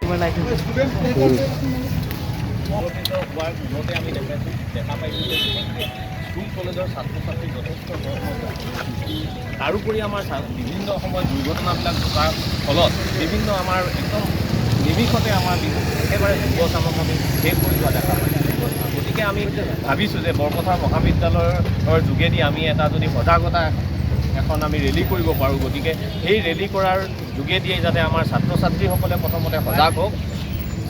তোমাৰ লাইচেন্স আমি দেখা পাইছোঁ যে স্কুল কলেজৰ ছাত্ৰ ছাত্ৰী যথেষ্ট তাৰোপৰি আমাৰ বিভিন্ন সময়ত দুৰ্ঘটনাবিলাক ঘটাৰ ফলত বিভিন্ন আমাৰ একদম নিমিষতে আমাৰ একেবাৰে যুৱ চামক আমি শেষ কৰি যোৱা দেখা পাইছোঁ। গতিকে আমি ভাবিছোঁ যে বৰপথাৰ মহাবিদ্যালয়ৰ যোগেদি আমি এটা যদি সজাগতা এখন আমি ৰেলী কৰিব পাৰোঁ, গতিকে সেই ৰেলী কৰাৰ যোগেদিয়ে যাতে আমাৰ ছাত্ৰ ছাত্ৰীসকলে প্ৰথমতে সজাগ হওক,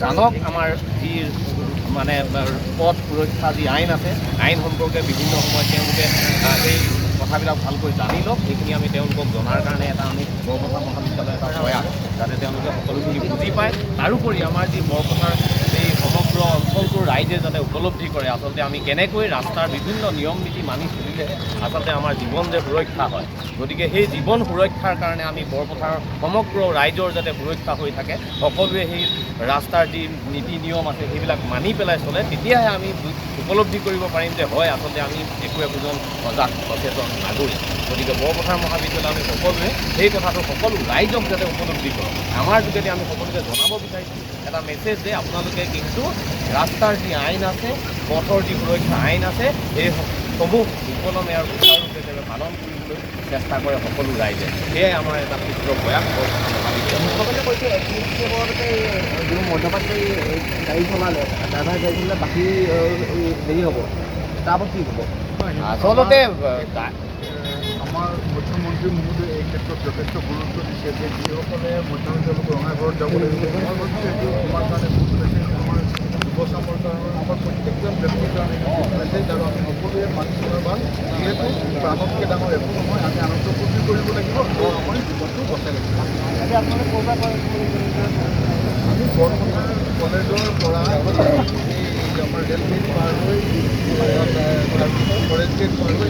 জানক আমাৰ যি মানে পথ সুৰক্ষা যি আইন আছে, আইন সম্পৰ্কে বিভিন্ন সময়ত তেওঁলোকে সেই কথাবিলাক ভালকৈ জানি লওক। সেইখিনি আমি তেওঁলোকক জনাৰ কাৰণে এটা আমি বৰপথাৰ মহাবিদ্যালয় এটা প্ৰয়াস, যাতে তেওঁলোকে সকলোখিনি বুজি পায়। তাৰোপৰি আমাৰ যি বৰপথাৰ এই সমগ্ৰ অঞ্চলটোৰ ৰাইজে যাতে উপলব্ধি কৰে আচলতে আমি কেনেকৈ ৰাস্তাৰ বিভিন্ন নিয়ম নীতি মানি চলিলে আচলতে আমাৰ জীৱন যে সুৰক্ষা হয়। গতিকে সেই জীৱন সুৰক্ষাৰ কাৰণে আমি বৰপথাৰ সমগ্ৰ ৰাইজৰ যাতে সুৰক্ষা হৈ থাকে, সকলোৱে সেই ৰাস্তাৰ যি নীতি নিয়ম আছে সেইবিলাক মানি পেলাই চলে, তেতিয়াহে আমি উপলব্ধি কৰিব পাৰিম যে হয় আচলতে আমি একো একোজন সজাগ সচেতন নাগৰিক। গতিকে বৰপথাৰ মহাবিদ্যালয় আমি সকলোৱে সেই কথাটো সকলো ৰাইজক যাতে উপলব্ধি কৰক, আমাৰ যোগেদি আমি সকলোকে জনাব বিচাৰিছোঁ এটা মেছেজ যে আপোনালোকে কিন্তু ৰাস্তাৰ যি আইন আছে, পথৰ যি সুৰক্ষা আইন আছে, সেইসমূহ সুকলমে আৰু সুচাৰুৰূপে পালন কৰিবলৈ চেষ্টা কৰে সকলো ৰাইজে। সেয়াই আমাৰ এটা ক্ষুদ্ৰ প্ৰয়াস বৰপথাৰ মহাবিদ্যালয়। সকলোৱে কৈছে যিবোৰ মদ্যপান কৰি গাড়ী চলালে, ড্ৰাইভাৰ গাড়ী চলালে বাকী হেৰি হ'ব, তাৰ ওপৰত কি হ'ব? আচলতে আমাৰ মুখ্যমন্ত্ৰী মহোদয়ে এই ক্ষেত্ৰত যথেষ্ট গুৰুত্ব দিছে যে যিসকলে মধ্যমীয়া তেওঁলোক ৰঙাঘৰত যাব লাগিব। মই ভাবিছোঁ এইটো আমাৰ কাৰণে বহুত মেছেজ, আমাৰ যুৱচামৰ কাৰণে, আমাৰ প্ৰত্যেকজন ব্যক্তিৰ কাৰণে মেছেজ, আৰু আমি সকলোৱে মানি চলাৰ ভাল। যিহেতু প্ৰাণতকৈ ডাঙৰ একো নহয়, আমি আনন্দ ফূৰ্তি কৰিব লাগিব আৰু আমাৰ জীৱনটো বচাই লাগিব। আমি বৰপথাৰ কলেজৰ পৰা আমাৰ ৰেল গেট পাৰ হৈ তাৰপিছত ফৰেষ্ট গেট পাৰ হৈ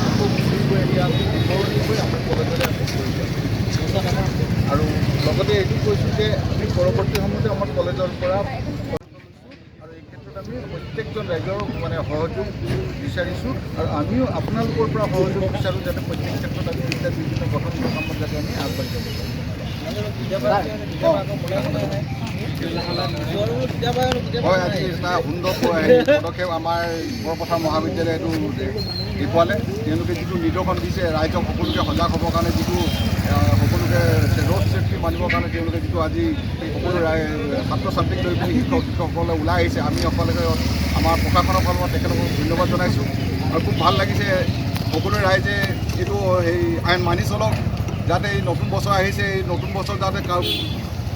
আকৌ ঘূৰি গৈ এতিয়া আমি দীঘলী হৈ আমাৰ কলেজলৈ আমি কৰিছোঁ। আৰু লগতে এইটো কৈছোঁ যে আমি পৰৱৰ্তী সময়তে আমাৰ কলেজৰ পৰা আৰু এই ক্ষেত্ৰত আমি প্ৰত্যেকজন ৰাইজৰ মানে সহযোগ বিচাৰিছোঁ, আৰু আমিও আপোনালোকৰ পৰা সহযোগ বিচাৰোঁ যাতে প্ৰত্যেক ক্ষেত্ৰত আমি এতিয়া বিভিন্ন গঠনমূলক কামত যাতে আমি আগবাঢ়ি যাব পাৰোঁ। হয়, আজি এটা সুন্দৰ পদক্ষেপ আমাৰ বৰপথাৰ মহাবিদ্যালয়ে এইটো দেখুৱালে। তেওঁলোকে যিটো নিদৰ্শন দিছে ৰাইজক সকলোকে সজাগ হ'বৰ কাৰণে, যিটো সকলোকে ৰোড ছেফটি মানিবৰ কাৰণে তেওঁলোকে যিটো আজি সকলো ছাত্ৰ ছাত্ৰীক লৈ পিনি শিক্ষকসকলে ওলাই আহিছে, আমি সকলোকে আমাৰ প্ৰশাসনৰ ফালৰ পৰা তেখেতলোকক ধন্যবাদ জনাইছোঁ। আৰু খুব ভাল লাগিছে সকলো ৰাইজে এইটো সেই আইন মানি চলক, যাতে এই নতুন বছৰ আহিছে, এই নতুন বছৰ যাতে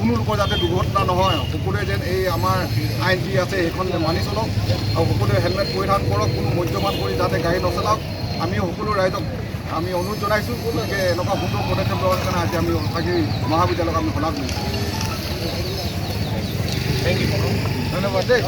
কোনো লোকৰ যাতে দুৰ্ঘটনা নহয়, সকলোৱে যেন এই আমাৰ আইন যি আছে সেইখন মানি চলক, আৰু সকলোৱে হেলমেট পৰিধান কৰক, কোনো মদ্যপান কৰি যাতে গাড়ী নচলাওক, আমি সকলো ৰাইজক আমি অনুৰোধ জনাইছোঁ। গতিকে এনেকুৱা সুন্দৰ পদক্ষেপ লোৱাৰ কাৰণে আজি আমি সঁচাকৈ মহাবিদ্যালয়ক আমি শলাগ লৈছোঁ। থেংক ইউ, ধন্যবাদ দেই।